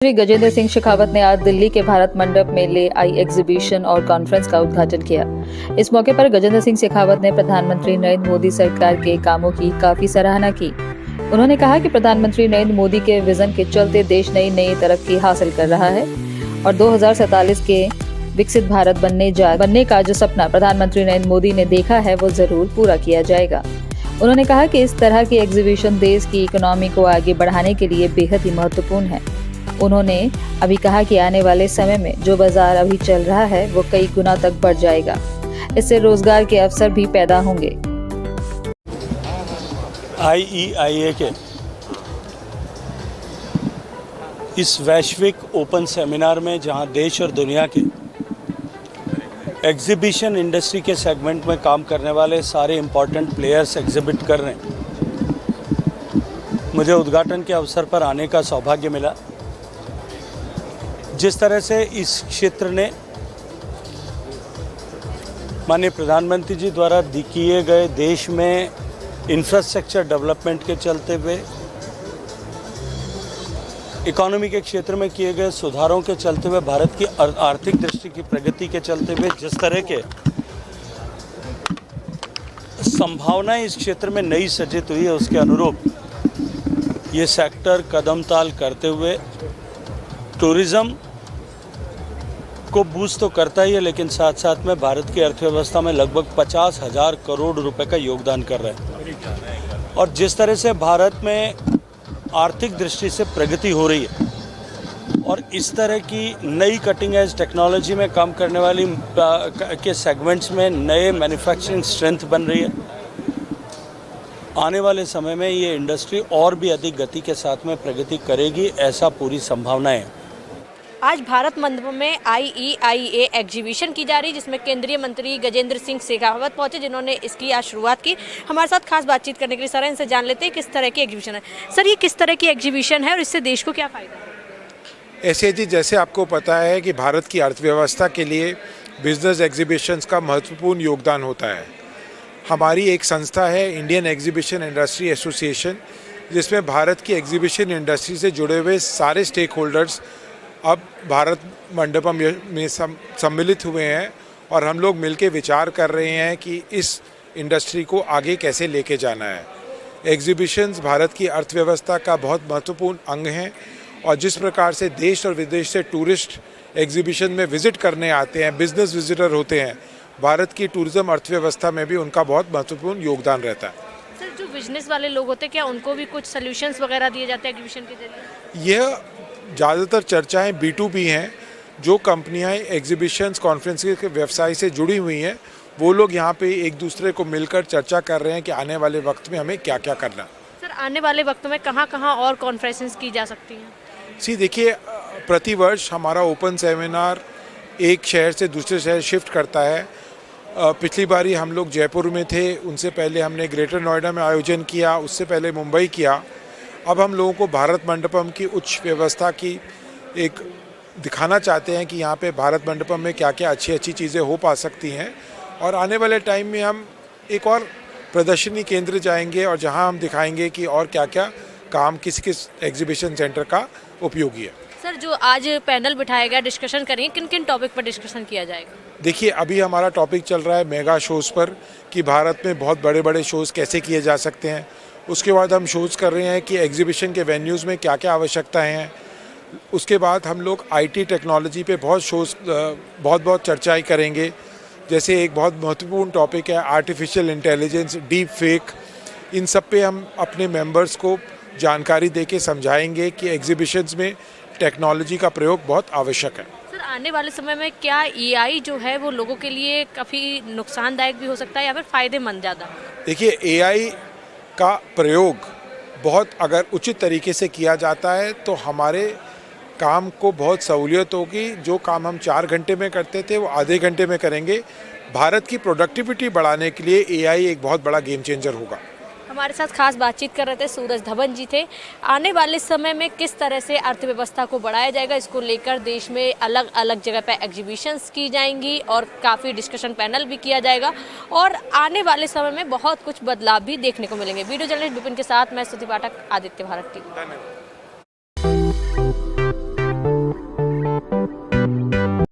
श्री गजेंद्र सिंह शेखावत ने आज दिल्ली के भारत मंडप में ले आई एग्जीबिशन और कॉन्फ्रेंस का उद्घाटन किया। इस मौके पर गजेंद्र सिंह शेखावत ने प्रधानमंत्री नरेंद्र मोदी सरकार के कामों की काफी सराहना की। उन्होंने कहा कि प्रधानमंत्री नरेंद्र मोदी के विजन के चलते देश नई तरक्की हासिल कर रहा है और 2047 के विकसित भारत बनने का जो सपना प्रधानमंत्री नरेंद्र मोदी ने देखा है वो जरूर पूरा किया जाएगा। उन्होंने कहा कि इस तरह की एग्जीबिशन देश की इकोनॉमी को आगे बढ़ाने के लिए बेहद ही महत्वपूर्ण है। उन्होंने अभी कहा कि आने वाले समय में जो बाजार अभी चल रहा है वो कई गुना तक बढ़ जाएगा। इससे रोजगार के अवसर भी पैदा होंगे। IEIA के इस वैश्विक ओपन सेमिनार में जहां देश और दुनिया के एग्जीबिशन इंडस्ट्री के सेगमेंट में काम करने वाले सारे इम्पोर्टेंट प्लेयर्स एग्जिबिट कर रहे हैं, मुझे उद्घाटन के अवसर पर आने का सौभाग्य मिला। जिस तरह से इस क्षेत्र ने माननीय प्रधानमंत्री जी द्वारा किए गए देश में इंफ्रास्ट्रक्चर डेवलपमेंट के चलते हुए इकोनॉमी के क्षेत्र में किए गए सुधारों के चलते हुए भारत की आर्थिक दृष्टि की प्रगति के चलते हुए जिस तरह के संभावनाएं इस क्षेत्र में नई सृजित हुई है, उसके अनुरूप ये सेक्टर कदम ताल करते हुए टूरिज्म को बूस्ट तो करता ही है, लेकिन साथ साथ में भारत की अर्थव्यवस्था में लगभग 50,000 करोड़ रुपए का योगदान कर रहा है। और जिस तरह से भारत में आर्थिक दृष्टि से प्रगति हो रही है और इस तरह की नई कटिंग एज टेक्नोलॉजी में काम करने वाली के सेगमेंट्स में नए मैन्युफैक्चरिंग स्ट्रेंथ बन रही है, आने वाले समय में ये इंडस्ट्री और भी अधिक गति के साथ में प्रगति करेगी, ऐसा पूरी संभावना है। आज भारत मंडप में IEIA एग्जीबिशन की जा रही, जिसमें केंद्रीय मंत्री गजेंद्र सिंह शेखावत पहुंचे, जिन्होंने इसकी आज शुरुआत की। हमारे साथ खास बातचीत करने के लिए सर इनसे जान लेते हैं किस तरह की एग्जीबिशन है। सर, ये किस तरह की एग्जीबिशन है और इससे देश को क्या फ़ायदा है? ऐसे जी, जैसे आपको पता है कि भारत की अर्थव्यवस्था के लिए बिजनेस एग्जीबिशंस का महत्वपूर्ण योगदान होता है। हमारी एक संस्था है इंडियन एग्जीबिशन इंडस्ट्री एसोसिएशन, जिसमें भारत की एग्जीबिशन इंडस्ट्री से जुड़े हुए सारे स्टेक होल्डर्स अब भारत मंडपम में सम्मिलित हुए हैं और हम लोग मिलकर विचार कर रहे हैं कि इस इंडस्ट्री को आगे कैसे लेके जाना है। एग्जीबिशंस भारत की अर्थव्यवस्था का बहुत महत्वपूर्ण अंग हैं और जिस प्रकार से देश और विदेश से टूरिस्ट एग्जीबिशन में विज़िट करने आते हैं, बिजनेस विजिटर होते हैं, भारत की टूरिज़्म अर्थव्यवस्था में भी उनका बहुत महत्वपूर्ण योगदान रहता है। सर, जो बिजनेस वाले लोग होते हैं, क्या उनको भी कुछ सोल्यूशंस वगैरह दिए जाते हैं एग्जीबिशन के जरिए? यह ज़्यादातर चर्चाएं B2B हैं। जो कंपनियां एग्जीबिशंस कॉन्फ्रेंस के व्यवसाय से जुड़ी हुई हैं, वो लोग यहाँ पे एक दूसरे को मिलकर चर्चा कर रहे हैं कि आने वाले वक्त में हमें क्या क्या करना। सर, आने वाले वक्त में कहाँ और कॉन्फ्रेंसेस की जा सकती हैं? देखिए, प्रतिवर्ष हमारा ओपन सेमिनार एक शहर से दूसरे शहर शिफ्ट करता है। पिछली बारी हम लोग जयपुर में थे, उनसे पहले हमने ग्रेटर नोएडा में आयोजन किया, उससे पहले मुंबई किया। अब हम लोगों को भारत मंडपम की उच्च व्यवस्था की एक दिखाना चाहते हैं कि यहाँ पे भारत मंडपम में क्या क्या अच्छी चीज़ें हो पा सकती हैं और आने वाले टाइम में हम एक और प्रदर्शनी केंद्र जाएंगे और जहाँ हम दिखाएंगे कि और क्या क्या काम किस एग्जीबिशन सेंटर का उपयोगी है। सर, जो आज पैनल बिठाया गया, डिस्कशन करेंगे, किन किन टॉपिक पर डिस्कशन किया जाएगा? देखिए, अभी हमारा टॉपिक चल रहा है मेगा शोज़ पर कि भारत में बहुत बड़े शोज़ कैसे किए जा सकते हैं। उसके बाद हम शोज़ कर रहे हैं कि एग्जीबिशन के वेन्यूज़ में क्या क्या आवश्यकताएं हैं। उसके बाद हम लोग IT टेक्नोलॉजी पे बहुत शोज़ बहुत चर्चाएं करेंगे। जैसे एक बहुत महत्वपूर्ण टॉपिक है आर्टिफिशियल इंटेलिजेंस, डीप फेक। इन सब पे हम अपने मेंबर्स को जानकारी दे के समझाएंगे कि एग्जीबिशंस में टेक्नोलॉजी का प्रयोग बहुत आवश्यक है। सर, आने वाले समय में क्या AI जो है वो लोगों के लिए काफ़ी नुकसानदायक भी हो सकता है या फिर फ़ायदेमंद ज़्यादा? देखिए, AI का प्रयोग बहुत अगर उचित तरीके से किया जाता है तो हमारे काम को बहुत सहूलियत होगी। जो काम हम 4 घंटे में करते थे वो आधे घंटे में करेंगे। भारत की प्रोडक्टिविटी बढ़ाने के लिए AI एक बहुत बड़ा गेम चेंजर होगा। हमारे साथ खास बातचीत कर रहे थे सूरज धवन जी थे। आने वाले समय में किस तरह से अर्थव्यवस्था को बढ़ाया जाएगा, इसको लेकर देश में अलग अलग जगह पर एग्जीबिशंस की जाएंगी और काफ़ी डिस्कशन पैनल भी किया जाएगा और आने वाले समय में बहुत कुछ बदलाव भी देखने को मिलेंगे। वीडियो जर्नलिस्ट विपिन के साथ मैं स्तुति पाठक, आदित्य भारत टीवी।